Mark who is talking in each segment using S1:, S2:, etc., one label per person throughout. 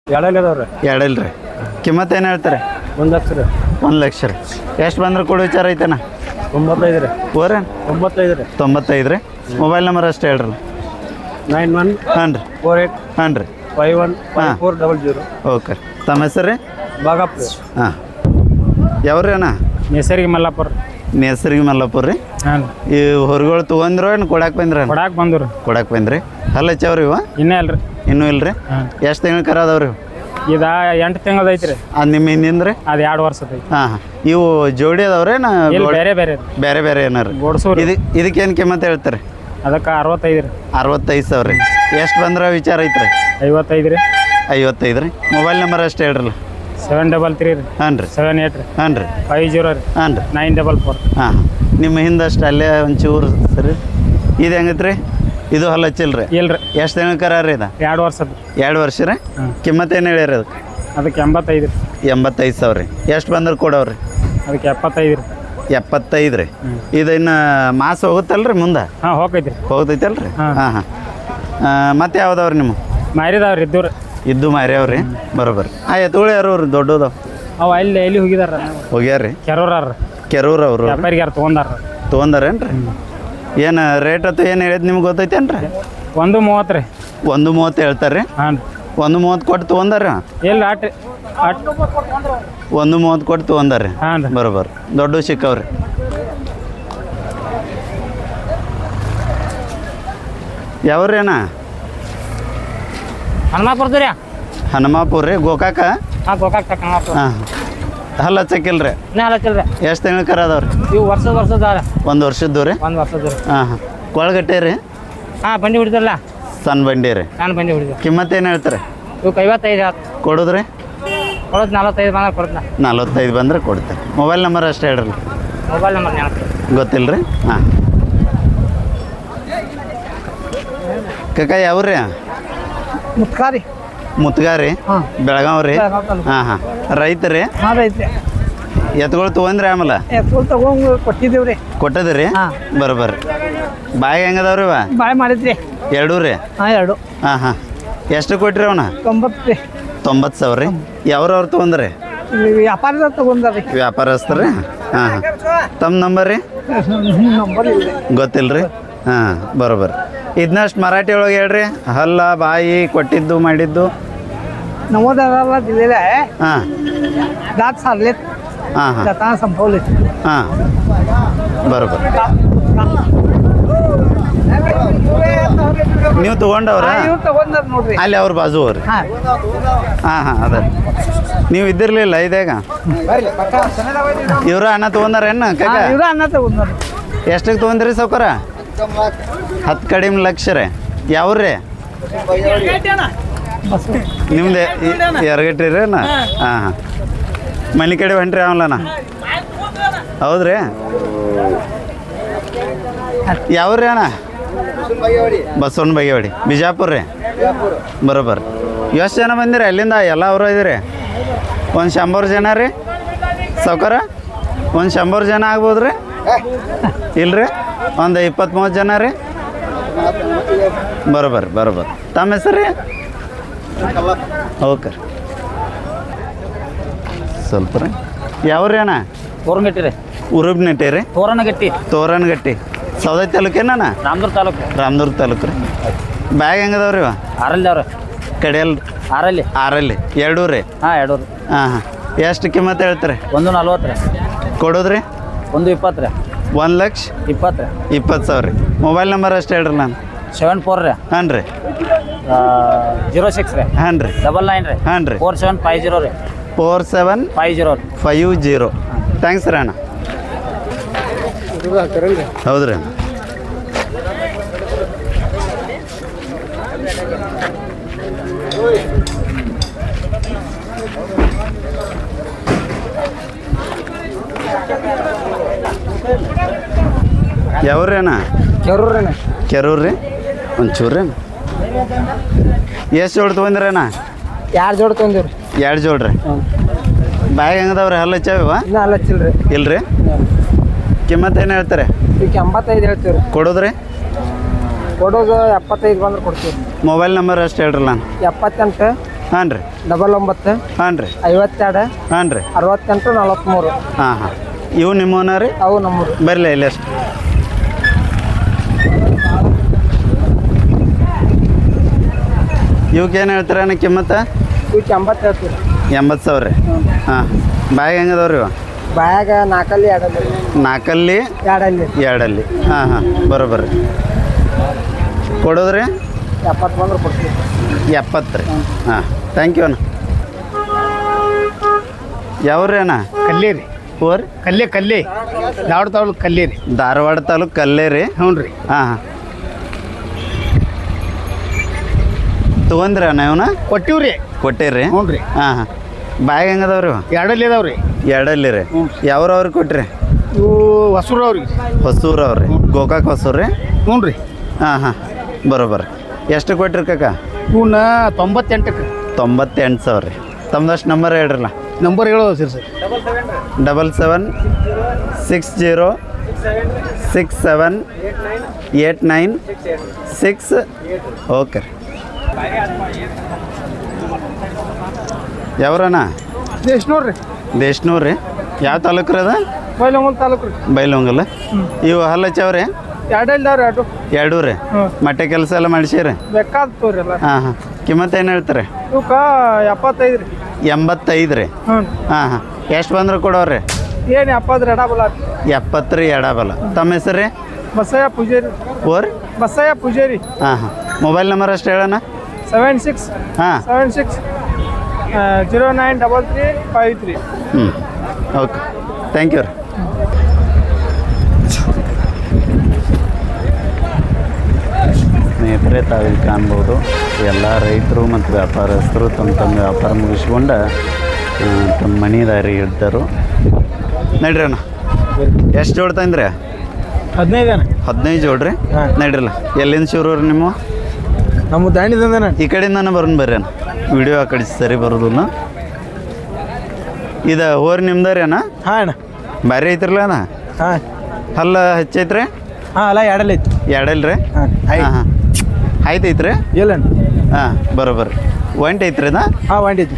S1: ಎರಡಲ್ರಿ ಕಿಮ್ಮತ್ತು ಏನು ಹೇಳ್ತಾರೆ?
S2: 1 ಲಕ್ಷ ರೀ.
S1: 1 ಲಕ್ಷ ರೀ. ಎಷ್ಟು ಬಂದ್ರೆ ಕೊಡೋ ವಿಚಾರ ಐತೆನ?
S2: 95 ರೀ.
S1: ಓರೆ
S2: 95 ರೀ.
S1: 95 ರೀ. ಮೊಬೈಲ್ ನಂಬರ್ ಅಷ್ಟು ಹೇಳ್ರಿ.
S2: 91
S1: ಹಾಂ ರೀ
S2: 48
S1: ಹಾಂ ರೀ
S2: 515400.
S1: ಓಕೆ. ತಮ್ಮ ಹೆಸರು ರೀ?
S2: ಬಾಗಪ್ಪ.
S1: ಹಾಂ ಯಾವ್ರಿ ಅಣ್ಣ?
S2: ನೇಸರಿಗೆ ಮಲ್ಲಾಪುರ.
S1: ನೇಸರಿಗೆ ಮಲ್ಲಾಪುರ ರೀ.
S2: ಹಾಂ
S1: ಈ ಹೊರಗಳು ತೊಗೊಂಡ್ರು ಏನು ಕೊಡಕ್ಕೆ ಬಂದ್ರಿ?
S2: ಬಂದ್ರು.
S1: ಕೊಡಕ್ಕೆ ಬಂದ್ರಿ. ಹಲ್ಲ ಹಚ್ಚವ್ರಿ ಇವ?
S2: ಇನ್ನೇ ಅಲ್ರಿ.
S1: ಇನ್ನೂ ಇಲ್ರಿ. ಎಷ್ಟು ತಿಂಗಳು ಕರ ಅದಾವ್ರಿ?
S2: ಇದ 8 ತಿಂಗಳದ ಐತ್ರಿ.
S1: ಅದು ನಿಮ್ಮ ಹಿಂದಿಂದ್ರಿ?
S2: ಅದು 2 ವರ್ಷದ ಐತಿ.
S1: ಹಾಂ ಹಾಂ. ಇವು ಜೋಡಿ ಅದಾವ್ರಿ?
S2: ಬೇರೆ ಬೇರೆ
S1: ಬೇರೆ ಬೇರೆ ಏನಾರು
S2: ಗೋಡ್ಸೂರು.
S1: ಇದಕ್ಕೇನು ಕಿಮ್ಮತ್ತು ಹೇಳ್ತಾರೆ?
S2: ಅದಕ್ಕೆ 65 ರೀ.
S1: 65,000 ರೀ. ಎಷ್ಟು ಬಂದ್ರೆ ವಿಚಾರ ಐತ್ರಿ?
S2: 55 ರೀ.
S1: 55 ರೀ. ಮೊಬೈಲ್ ನಂಬರ್ ಅಷ್ಟು ಹೇಳ್ರಲ್ಲ.
S2: 733 ರೀ.
S1: ಹಾಂ ರೀ
S2: 78 ರೀ.
S1: ಹಾಂ ರೀ
S2: 50 ರೀ.
S1: ಹಾಂ ರೀ
S2: 944.
S1: ಹಾಂ ನಿಮ್ಮ ಹಿಂದಷ್ಟು ಅಲ್ಲೇ ಒಂಚೂರು ಸರಿ. ಇದು ಹೆಂಗೈತೆ ರೀ? ಇದು ಹಲ್ಲ ಹಚ್ಚಿಲ್ರಿ?
S2: ಇಲ್ರಿ.
S1: ಎಷ್ಟು ತಿಂಗಳು ಕರ ರೀ ಇದು?
S2: 2 ವರ್ಷದ.
S1: 2 ವರ್ಷ ರೀ. ಕಿಮ್ಮತ್ತು ಏನು ಹೇಳಿರಿ ಅದಕ್ಕೆ?
S2: ಅದಕ್ಕೆ 85 ರೀ.
S1: 85,000 ರೀ. ಎಷ್ಟು ಬಂದ್ರೆ ಕೊಡವ್ರಿ?
S2: ಅದಕ್ಕೆ 75 ರೀ.
S1: 75 ರೀ. ಇದು ಇನ್ನು ಮಾಸ ಹೋಗುತ್ತಲ್ರಿ ಮುಂದೆ?
S2: ಹಾಂ ಹೋಗೈತಿ ರೀ.
S1: ಹೋಗ್ತೈತಲ್ರಿ? ಹಾಂ ಹಾಂ. ಮತ್ತೆ ಯಾವ್ದವ್ರಿ ನಿಮ್ಮ?
S2: ಮಾರಿದವ್ರಿ ಇದ್ದವ್ರಿ.
S1: ಇದ್ದು ಮಾರ್ಯಾವ್ರಿ. ಬರೋಬ್ಬರಿ. ಎತ್ತುಗಳು ಯಾರು ಅವ್ರಿ ದೊಡ್ಡದವು?
S2: ಅವು ಎಲ್ಲಿ ಹೋಗಿದಾರ?
S1: ಹೋಗ್ಯಾರ್ರಿ. ಕೆರೂರ್ ಅವರು
S2: ವ್ಯಾಪಾರಿಗೆ ಯಾರು
S1: ತೊಗೊಂಡಾರೇನ್ರಿ? ಏನು ರೇಟ್ ಅಥವಾ ಏನು ಹೇಳಿದ್ ನಿಮ್ಗೆ ಗೊತ್ತೈತೇನ್ರಿ?
S2: 130 ರೀ.
S1: 130 ಹೇಳ್ತಾರೆ.
S2: ಹಾಂ
S1: 130 ಕೊಟ್ಟು ತೊಗೊಂಡಾರ?
S2: ಇಲ್ಲ
S1: 130 ಕೊಟ್ಟು ತೊಗೊಂಡಾರೆ.
S2: ಹಾಂ ರೀ.
S1: ಬರೋಬ್ಬರಿ. ದೊಡ್ಡ ಸಿಕ್ಕವ್ರಿ. ಯಾವ್ರಿ ಅಣ್ಣ?
S2: ಹನುಮಾಪುರ ರೀ.
S1: ಹನುಮಾಪುರ ರೀ. ಗೋಕಾಕ?
S2: ಹಾಂ ಗೋಕಾಕ್ ಹನುಮಾಪುರ.
S1: ಹಾಂ ಹಲ್ಲ ಹಚ್ಚಕ್ಕಿಲ್ರಿ?
S2: ಹಚ್ಚಲ್ರಿ.
S1: ಎಷ್ಟು ತಿಂಗಳು ಕರ ಅದಾವ್ರಿ?
S2: ಇವು ವರ್ಷದ
S1: 1 ವರ್ಷದ್ದು ರೀ.
S2: 1 ವರ್ಷದ ರೀ.
S1: ಹಾಂ ಹಾಂ. ಕೊಳಗಟ್ಟೆ ರೀ?
S2: ಹಾಂ ಬಂಡಿ ಹೊಡಿತಾರಲ್ಲ.
S1: ಸಣ್ಣ ಬಂಡಿ ರೀ.
S2: ನಾನು ಬಂಡಿ ಹೊಡಿದ್ದೆ.
S1: ಕಿಮ್ಮತ್ತು ಏನು ಹೇಳ್ತಾರೆ?
S2: ಇವಕ್ಕೆ 55
S1: ಕೊಡೋದ್ರಿ?
S2: ಕೊಡೋದು 45 ಬಂದ್ರೆ ಕೊಡ್ತೀನಿ.
S1: 45 ಬಂದ್ರೆ ಕೊಡ್ತೇನೆ. ಮೊಬೈಲ್ ನಂಬರ್ ಅಷ್ಟೇ ಹೇಳ್ರಿ.
S2: ಮೊಬೈಲ್ ನಂಬರ್
S1: ಗೊತ್ತಿಲ್ಲ ರೀ. ಹಾಂ ಕಕ್ಕ ಯಾವ್ರಿ?
S2: ಮುತ್ಕಾರಿ.
S1: ಮುತ್ಗಾರಿ ಬೆಳಗಾವ್ ರೀ. ಹಾಂ ಹಾಂ. ರೈತರಿ?
S2: ಹಾಂ ರೈತ್ರಿ.
S1: ಎತ್ಗಳು ತೊಗೊಂಡ್ರಿ ಆಮೇಲೆ?
S2: ತಗೊಂಡು ಕೊಟ್ಟಿದ್ದೀವಿ ರೀ.
S1: ಕೊಟ್ಟದ್ರಿ? ಬರ್ರಿ. ಬಾಯಿ ಹೆಂಗದವ್ರಿ ಇವ?
S2: ಬಾಯ್ ಮಾಡಿದ್ರಿ.
S1: 2 ರೀ?
S2: ಹಾಂ 2.
S1: ಹಾಂ ಹಾಂ. ಎಷ್ಟು ಕೊಟ್ರಿ ಅವನ?
S2: 90 ರೀ.
S1: 90,000 ರೀ. ಯಾವ್ರವ್ರು ತೊಗೊಂಡ್ರಿ?
S2: ವ್ಯಾಪಾರದ ತಗೊಂಡ್ರಿ.
S1: ವ್ಯಾಪಾರಸ್ತ್ರಿ? ಹಾಂ ಹಾಂ. ತಮ್ಮ ನಂಬರ್ ರೀ?
S2: ನಂಬರ್ ಇಲ್ಲ.
S1: ಗೊತ್ತಿಲ್ಲ ರೀ. ಹಾಂ ಬರೋಬ್ಬರಿ. ಇದನ್ನಷ್ಟು ಮರಾಠಿ ಒಳಗೆ ಹೇಳ್ರಿ. ಹಲ್ಲ ಬಾಯಿ ಕೊಟ್ಟಿದ್ದು ಮಾಡಿದ್ದು.
S2: नवोदयाला दिलेलं आहे.
S1: हां
S2: दात सारलेत.
S1: हां हां
S2: दातांना संपवलेत.
S1: हां बरोबर. ನೀವು ತೊಗೊಂಡವ್ರ?
S2: ಇವ್ರು ತಗೊಂಡಾರ ನೋಡ್ರಿ
S1: ಅಲ್ಲಿ ಅವ್ರ ಬಾಜು ಅವ್ರಿ.
S2: ಹಾಂ
S1: ಹಾಂ ಹಾಂ ಅದ ನೀವು ಇದ್ದಿರ್ಲಿಲ್ಲ ಇದಾಗ? ಇವ್ರ ಅನ್ನ ತೊಗೊಂಡಾರೇನು ಕಾಕ?
S2: ಇವ್ರು ಅನ್ನ ತಗೊಂಡಾರ.
S1: ಎಷ್ಟಕ್ಕೆ ತೊಗೊಂಡ್ರಿ ಸೌಕರ? 10 ಕಡಿಮೆ ಲಕ್ಷ ರೀ. ಯಾವ್ರಿ ನಿಮ್ದು? ಎರಗಟ್ಟಿ ರೀ ನಾ? ಹಾಂ ಹಾಂ. ಮನೆ ಕಡೆ ಹೊಂಟ್ರಿ ಅವಲನ? ಹೌದ್ರಿ. ಯಾವ್ರಿ ಅಣ್ಣ? ಬಸವನ ಬಗೆವಾಡಿ ಬಿಜಾಪುರ ರೀ. ಬರೋಬ್ಬರ. ಎಷ್ಟು ಜನ ಬಂದಿರಿ ಅಲ್ಲಿಂದ? ಎಲ್ಲ ಅವರು ಇದ್ದೀರಿ? ಒಂದು 100 ಜನ ರೀ ಸೌಕರ? ಒಂದು 100 ಜನ ಆಗ್ಬೋದು ರೀ? ಇಲ್ರಿ ಒಂದು 20-30 ಜನ ರೀ. ಬರೋಬ್ಬರ. ತಮ್ಮ ಹೆಸರು ರೀ? ಓಕೆ. ಸ್ವಲ್ಪ ರೀ. ಯಾವ್ರಿ ಅಣ್ಣ?
S2: ತೋರಣಗಟ್ಟಿ ರೀ.
S1: ಉರುಬ್ನಟ್ಟಿ ರೀ? ತೋರಣಗಟ್ಟಿ. ಸೌದತ್ತಿ ತಾಲೂಕೇನ? ರಾಮದುರ್ಗ ತಾಲೂಕು ರೀ. ಬ್ಯಾಗ್ ಹೆಂಗದವ್ರಿ ಇವ?
S2: 6 ಅವ್ರಿ.
S1: ಕಡೆಯಲ್ಲ? 6 2 ರೀ?
S2: ಹಾಂ 2 ರೀ.
S1: ಹಾಂ ಹಾಂ. ಎಷ್ಟು ಕಿಮ್ಮತ್ತು ಹೇಳ್ತೀರಿ?
S2: 140 ರೀ.
S1: ಕೊಡೋದ್ರಿ?
S2: 120 ರೀ.
S1: 1,20,000
S2: ರೀ.
S1: 20,000 ರೀ. ಮೊಬೈಲ್ ನಂಬರ್ ಅಷ್ಟು ಹೇಳ್ರಿ. ನಾನು
S2: 74 ರೀ.
S1: ಹಾಂ ರೀ
S2: 06 ರೀ.
S1: ಹಾಂ ರೀ
S2: 99 ರೀ.
S1: ಹಾಂ ರೀ
S2: 4750 ರೀ.
S1: 4750. ಥ್ಯಾಂಕ್ಸ್ ರೀ ಅಣ್ಣ. ಹೌದ್ರಿ. ಯಾವ್ರಿ ಅಣ್ಣ? ಕೆರೂರು ರೀ. ಒಂಚೂರು ರೀ. ಎಷ್ಟು ಜೋಡಿ ತೊಗೊಂಡ್ರಿ ಅಣ್ಣ?
S2: 2 ಜೋಡಿ ತೊಗೊಂಡಿವ್ರಿ.
S1: 2 ಜೋಡಿ ರೀ. ಬ್ಯಾಗ್ ಹೆಂಗದವ್ರಿ? ಹಲ್ಲ ಹಚ್ಚಾವ?
S2: ಇನ್ನೂ ಹಲ್ಲ ಹಚ್ಚಿಲ್ರಿ.
S1: ಇಲ್ರಿ. ಕಿಮ್ಮತ್ತು ಏನು ಹೇಳ್ತಾರೆ?
S2: ಈಗ 85 ಹೇಳ್ತೀವಿ.
S1: ಕೊಡೋದ್ರಿ?
S2: ಕೊಡೋದು 75 ಬಂದ್ರೆ ಕೊಡ್ತೀವಿ.
S1: ಮೊಬೈಲ್ ನಂಬರ್ ಅಷ್ಟು ಹೇಳ್ರಿ. ನಾನು
S2: 78
S1: ಹಾಂ ರೀ
S2: 99
S1: ಹಾಂ ರೀ
S2: 52
S1: ಹಾಂ ರೀ
S2: 68 43.
S1: ಹಾಂ ಹಾಂ ಇವು ನಿಮ್ಮವನ ರೀ
S2: ಅವು ನಮ್ಮೂರು.
S1: ಬರಲಿ ಇಲ್ಲಿ ಅಷ್ಟು ಇವಕ್ಕೆ ಏನು ಹೇಳ್ತೀರ ಕಿಮ್ಮತ್ತ
S2: ಇವಕ್ಕೆ 80 ಹೇಳ್ತೀವಿ.
S1: 80,000 ರೀ ಹಾಂ ಬ್ಯಾಗ್ ಹೆಂಗದವ್ರಿ ಇವ
S2: ಬ್ಯಾಗ 4 2
S1: ನಾಲ್ಕಲ್ಲಿ
S2: 2
S1: ಎರಡಲ್ಲಿ ಹಾಂ ಹಾಂ ಬರೋಬ್ಬರ್ರಿ ಕೊಡೋದ್ರಿ
S2: 70 ಬಂದ್ರೆ ಕೊಡ್ತೀವಿ.
S1: 70 ರೀ ಹಾಂ ಥ್ಯಾಂಕ್ ಯು ಅಣ್ಣ ಯಾವ್ರಿ ಅಣ್ಣ
S3: ಕಲ್ಲೇ ರೀ
S1: ಓರ್
S3: ಕಲ್ಲೇ ಧಾರವಾಡ ತಾಲೂಕು ಕಲ್ಲೇ ರೀ.
S1: ಧಾರವಾಡ ತಾಲೂಕು ಕಲ್ಲೇ ರೀ
S3: ಹ್ಞೂ ರೀ.
S1: ಹಾಂ ಹಾಂ ತೊಗೊಂಡ್ರಿ ಅಣ್ಣ ಇವನ
S3: ಕೊಟ್ಟಿವ್ರಿ.
S1: ಕೊಟ್ಟಿರಿ
S3: ಹ್ಞೂ ರೀ.
S1: ಹಾಂ ಹಾಂ ಬ್ಯಾಗ್ ಹೆಂಗದವ್ರಿ ಇವ
S3: ಎರಡಲ್ಲಿ ಇದಾವ್ರಿ.
S1: ಎರಡಲ್ಲಿ ರೀ
S3: ಹ್ಞೂ.
S1: ಯಾವ್ರವ್ರಿಗೆ ಕೊಟ್ರಿ
S3: ಇವು ಹೊಸೂರು ಅವ್ರಿಗೆ.
S1: ಹೊಸೂರು ಅವ್ರಿ ಗೋಕಾಕ್ ಹೊಸೂರು ರೀ
S3: ಹ್ಞೂ ರೀ.
S1: ಹಾಂ ಹಾಂ ಬರೋಬ್ಬರ ಎಷ್ಟು ಕೊಟ್ರಿ ಕಾಕ
S3: ಇವನ್ನ 98ಕ್ಕೆ
S1: 98,000 ರೀ ತಮ್ದಷ್ಟು ನಂಬರ್ ಹೇಳ್ರಲ್ಲ
S3: ನಂಬರ್ ಹೇಳೋದು ಸರ್ ಸರ್
S1: 77606789 ಓಕೆ ರೀ ಯಾವ್ರಣ್ಣ
S3: ಎಷ್ಟು ನೋಡ್ರಿ.
S1: ದೇಶ್ನೂರು ರೀ ಯಾವ ತಾಲೂಕು ರೀ ಅದ
S3: ಬೈಲಹೊಂಗಲ ತಾಲೂಕು ರೀ.
S1: ಬೈಲಹೊಂಗಲ ಇವು ಹಲ್ಲಚ್ಚವ್ರಿ
S3: ಎರಡಲ್ಲಿ ಇದಾವ್ರಿ ಎರಡು.
S1: ಎರಡೂ ರೀ ಮಟ್ಟೆ ಕೆಲಸ ಎಲ್ಲ ಮಾಡಿಸಿರಿ
S3: ಬೇಕಾದ ತೋರಿ ಎಲ್ಲ.
S1: ಹಾಂ ಹಾಂ ಕಿಮ್ಮತ್ತು ಏನು ಹೇಳ್ತಾರೆ
S3: ಇವಕ್ಕೆ 75 ರೀ.
S1: 85 ರೀ
S3: ಹ್ಞೂ.
S1: ಹಾಂ ಹಾಂ ಎಷ್ಟು ಬಂದ್ರೆ ಕೊಡೋರಿ
S3: ಏನು 70 ಎಡಬಲ.
S1: 70 ರೀ ಎಡಬಲ ತಮ್ಮ ಹೆಸರು ರೀ
S3: ಬಸಯ್ಯ ಪೂಜಾರಿ.
S1: ಓರ್
S3: ಬಸಯ್ಯ ಪೂಜಾರಿ.
S1: ಹಾಂ ಹಾಂ ಮೊಬೈಲ್ ನಂಬರ್ ಅಷ್ಟು ಹೇಳೋಣ
S3: 76
S1: ಹಾಂ
S3: 76 093353.
S1: ಹ್ಞೂ ಓಕೆ ಥ್ಯಾಂಕ್ ಯು ರೀ ಸ್ನೇಹಿತರೆ ತಾವಿಲ್ಲಿ ಕಾಣ್ಬೋದು ಎಲ್ಲ ರೈತರು ಮತ್ತು ವ್ಯಾಪಾರಸ್ಥರು ತಮ್ಮ ವ್ಯಾಪಾರ ಮುಗಿಸ್ಕೊಂಡು ತಮ್ಮ ಮನೆ ದಾರಿ ಇಡ್ತಾರು ನಡ್ರಿ ಅಣ್ಣ ಎಷ್ಟು ಜೋಡ್ ತಂದ್ರಿ
S3: 15
S1: 15 ಜೋಡ್ರಿ
S3: ಹಾಂ.
S1: ನಡ್ರಿಲ್ಲ ಎಲ್ಲಿಂದ ಶಿವ್ರವ್ರಿ ನಿಮ್ಮ
S3: ನಮ್ಮ ದಾಂಡಿದಂದನ.
S1: ಈ ಕಡೆಯಿಂದಾನೆ ಬರೋಣ ಬರ್ರಿ ಅಣ್ಣ ವಿಡಿಯೋ ಆ ಕಡೆ ಸರಿ ಬರೋದಿಲ್ಲ ಇದು ಹೋರಿ ನಿಮ್ದು ರೀ ಅಣ್ಣ
S3: ಹಾಂ ಅಣ್ಣ.
S1: ಭಾರಿ ಐತ್ರಲ್ಲ ಅಣ್ಣ
S3: ಹಾಂ
S1: ಹಲ್ಲ ಹೆಚ್ಚೈತ್ರಿ
S3: ಹಾಂ ಅಲ್ಲ ಎರಡಲ್ಲಿ ಐತಿ.
S1: ಎರಡಲ್ಲ ರೀ
S3: ಹಾಂ
S1: ಹಾಂ ಹಾಂ ಆಯ್ತು ಐತ್ರಿ
S3: ಇಲ್ಲ ಅಣ್ಣ.
S1: ಹಾಂ ಬರೋಬ್ಬರ ಒಂಟು ಐತ್ರಿ ಅದ
S3: ಹಾಂ ಒಂಟಿ ಐತಿ.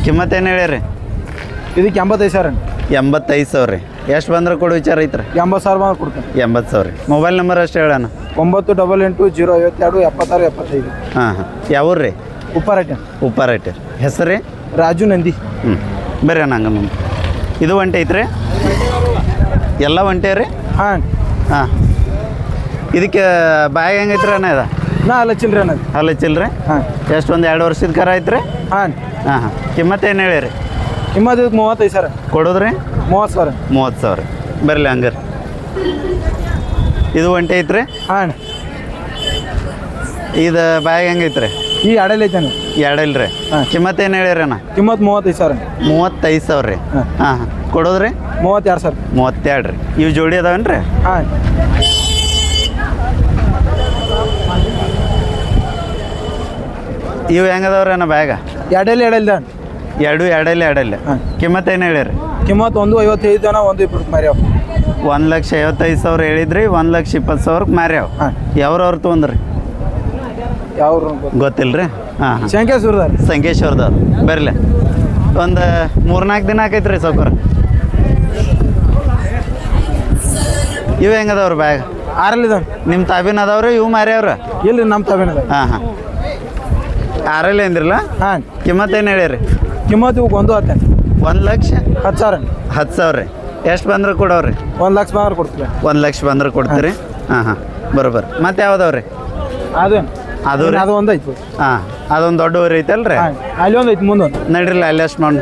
S1: ಕಿಮ್ಮತ್ತು ಏನು ಹೇಳ್ಯಾರಿ
S3: ಇದಕ್ಕೆ 85,000 ಅಣ್ಣ.
S1: 85,000 ರೀ ಎಷ್ಟು ಬಂದ್ರೆ ಕೊಡು ವಿಚಾರ ಐತ್ರಿ
S3: 80,000 ಬಂದ್ರೆ ಕೊಡ್ತೇನೆ.
S1: 80,000 ರೀ ಮೊಬೈಲ್ ನಂಬರ್ ಅಷ್ಟು ಹೇಳೋಣ
S3: 9880527675.
S1: ಹಾಂ ಹಾಂ ಯಾವ್ರು ರೀ
S3: ಉಪ್ಪಾರಟ್ಟ.
S1: ಉಪ್ಪಾರಟ್ಟೆ ಹೆಸರು ರೀ
S3: ರಾಜು ನಂದಿ.
S1: ಹ್ಞೂ ಬರ್ರಿ ಅಣ್ಣ ಹಂಗೆ ಮುಂದೆ ಇದು ಒಂಟೆ ಐತ್ರಿ ಎಲ್ಲ ಒಂಟೆ ರೀ
S3: ಹಾಂ
S1: ಹಾಂ ಇದಕ್ಕೆ ಬ್ಯಾಗ್ ಹೆಂಗೈತ್ರಿ ಅಣ್ಣ ಇದು
S3: ನಾ ಅಲ್ಲ ಚಿಲ್ರಿ ಅನ್ನೋದು.
S1: ಅಲ್ಲ ಚಿಲ್ರಿ
S3: ಹಾಂ
S1: ಎಷ್ಟು ಒಂದು 2 ವರ್ಷದ ಕರ ಐತ್ರಿ
S3: ಹಾಂ.
S1: ಹಾಂ ಹಾಂ ಕಿಮ್ಮತ್ತು ಏನು ಹೇಳಿರಿ
S3: ನಿಮ್ಮದು 35,000.
S1: ಕೊಡೋದ್ರಿ
S3: 30,000.
S1: 30,000 ಬರಲಿ ಹಂಗಾರೆ ಇದು ಒಂಟೆ ಐತ್ರಿ
S3: ಹಾಂ.
S1: ಇದು ಬ್ಯಾಗ್ ಹೆಂಗೈತ್ರಿ
S3: ಈ ಎರಡಲ್ಲಿ ಐತಾನೆ.
S1: ಎರಡಲ್ಲ ರೀ
S3: ಹಾಂ.
S1: ಕಿಮ್ಮತ್ತು ಏನು ಹೇಳಿರಿ ಅಣ್ಣ
S3: ಕಿಮ್ಮತ್ತು 35,000.
S1: 35,000 ರೀ
S3: ಹಾಂ.
S1: ಹಾಂ ಹಾಂ ಕೊಡೋದ್ರಿ
S3: 32,000.
S1: 32 ರೀ ಇವು ಜೋಡಿ ಅದಾವೇನು ರೀ
S3: ಹಾಂ.
S1: ಇವು ಹೆಂಗದವ್ರಿ ಅಣ್ಣ ಬ್ಯಾಗ
S3: ಎರಡಲ್ಲಿ
S1: ಎರಡಲ್ಲ
S3: ಹಾಂ.
S1: ಕಿಮ್ಮತ್ತು ಏನು ಹೇಳಿರಿ
S3: ಕಿಮ್ಮತ್ತು 155 ಜನ 120 ಮಾರ್ಯಾವ.
S1: 1,55,000 ಹೇಳಿದ್ರಿ 1,20,000 ಮಾರ್ಯಾವ
S3: ಹಾಂ.
S1: ಯಾವ್ರವ್ರು ತೊಗೊಂಡ್ರಿ
S3: ಯಾವ
S1: ಗೊತ್ತಿಲ್ಲ ರೀ ಹಾಂ ಹಾಂ
S3: ಶಂಕೆ ಸುರ್ದಾರ.
S1: ಸಂಕೇಶ್ವರದವ್ರು ಬರಲಿ ಒಂದು 3-4 ದಿನ ಆಕೈತೆ ರೀ ಸೌಕರ್ ಇವು ಹೆಂಗದವ್ರಿ ಬ್ಯಾಗ್
S3: 6 ಇದಾವೆ.
S1: ನಿಮ್ಮ ತಾಬಿನ ಅದಾವ್ರಿ ಇವು ಮಾರ್ಯಾವ್ರ
S3: ಇಲ್ಲ ನಮ್ಮ ತವೇನದ.
S1: ಹಾಂ ಹಾಂ 6 ಅಂದ್ರಲ್ಲ
S3: ಹಾಂ.
S1: ಕಿಮ್ಮತ್ತು ಏನು ಹೇಳಿರಿ
S3: ಕಿಮ್ಮತ್ತು ಇವಕ್ಕೆ 110.
S1: 1,10,000
S3: 10,000.
S1: ರೀ ಎಷ್ಟು ಬಂದ್ರೆ ಕೊಡೋರಿ
S3: 1 ಲಕ್ಷ ಬಂದ್ರೆ ಕೊಡ್ತೀವಿ.
S1: 1 ಲಕ್ಷ ಬಂದ್ರೆ ಕೊಡ್ತೀರಿ ಹಾಂ ಹಾಂ ಬರೋಬ್ಬರ ಮತ್ತೆ ಯಾವ್ದವ್ರಿ
S3: ಅದು
S1: ಅದು ರೀ
S3: ಅದು ಒಂದು ಐತಿ.
S1: ಹಾಂ ಅದೊಂದು ದೊಡ್ಡ ಊರು ಐತಲ್ರಿ
S3: ಹಾಂ ಅಲ್ಲಿ ಒಂದು ಐತಿ ಮುಂದೊಂದು.
S1: ನಡ್ರಿಲ್ಲ ಅಲ್ಲಿ ಅಷ್ಟು ಮಾಡಿ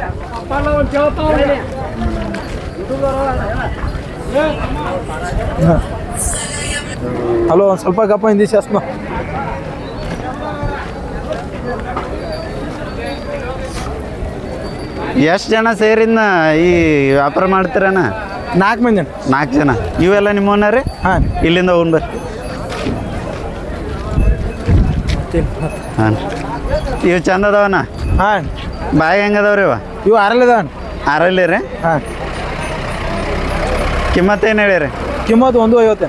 S3: ಹಲೋ ಒಂದು ಸ್ವಲ್ಪ ಗಪ್ಪ ಹಿಂದಿ ಶಾಸ್ಮ.
S1: ಎಷ್ಟು ಜನ ಸೇರಿನ ಈ ವ್ಯಾಪಾರ ಮಾಡ್ತೀರಣ್ಣ
S3: 4 ಮಂದಿ.
S1: 4 ಜನ ಇವೆಲ್ಲ ನಿಮ್ಮವನ್ನ ರೀ
S3: ಹಾಂ.
S1: ಇಲ್ಲಿಂದ ಹೋಗಿ ಬರ್ರಿ ಹಾಂ ಇವು ಚಂದ ಅದಾವಣ್ಣ
S3: ಹಾಂ.
S1: ಬಾಯಿ ಹೆಂಗದವ್ರಿ ಇವ
S3: ಇವು 6 ಇದಾವೆ.
S1: 6 ರೀ
S3: ಹಾಂ.
S1: ಕಿಮ್ಮತ್ತು ಏನು ಹೇಳಿರಿ
S3: ಕಿಮ್ಮತ್ತು 150.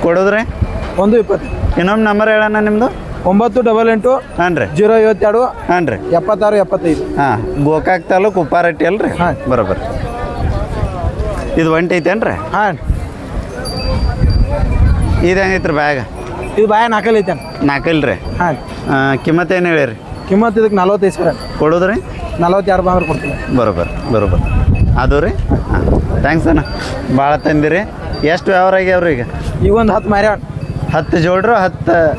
S1: ಕೊಡೋದ್ರಿ
S3: 120.
S1: ಇನ್ನೊಮ್ಮೆ ನಂಬರ್ ಹೇಳಣ್ಣ ನಿಮ್ಮದು
S3: 988
S1: ಹಾಂ ರೀ
S3: 052
S1: ಹಾಂ ರೀ
S3: 76 75.
S1: ಹಾಂ ಗೋಕಾಕ್ ತಾಲೂಕು ಉಪ್ಪಾರಟ್ಟಿ ಅಲ್ರಿ
S3: ಹಾಂ.
S1: ಬರೋಬ್ಬರ. ಇದು ಒಂಟಿ ಐತೇನು ರೀ?
S3: ಹಾಂ
S1: ಇದು ಹೆಂಗೈತೆ ರೀ ಬ್ಯಾಗ?
S3: ಇದು ಬಾಯ ನಾಲ್ಕಲ್ಲಿ ಐತೆ.
S1: 4 ಇಲ್ರಿ.
S3: ಹಾಂ
S1: ಕಿಮ್ಮತ್ತು ಏನು ಹೇಳಿರಿ?
S3: ಕಿಮ್ಮತ್ತು ಇದಕ್ಕೆ 45 ಸಾವಿರ.
S1: ಕೊಡೋದು ರೀ?
S3: 42 ಬಂದ್ರೆ ಕೊಡ್ತೀನಿ.
S1: ಬರೋಬ್ಬರ ಅದು ರೀ. ಹಾಂ ಥ್ಯಾಂಕ್ಸ್ ಅಣ್ಣ. ಭಾಳ ತಂದಿರಿ. ಎಷ್ಟು ವ್ಯವಹಾರ ಆಗ್ಯಾವ್ರಿ ಈಗ?
S3: ಈಗ ಒಂದು 10 ಮಾರ್ಯಾವ.
S1: 10 ಜೋಡ್ರು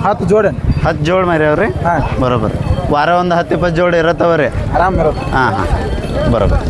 S3: 10 ಜೋಡಿ.
S1: 10 ಜೋಡ್ ಮಾರ್ಯಾವ್ರಿ?
S3: ಹಾಂ
S1: ಬರೋಬ್ಬರ. ವಾರ ಒಂದು 10-20 ಜೋಡಿ ಇರತ್ತವ ರೀ?
S3: ಆರಾಮ್ ಇರೋದು.
S1: ಹಾಂ ಬರೋಬ್ಬರ.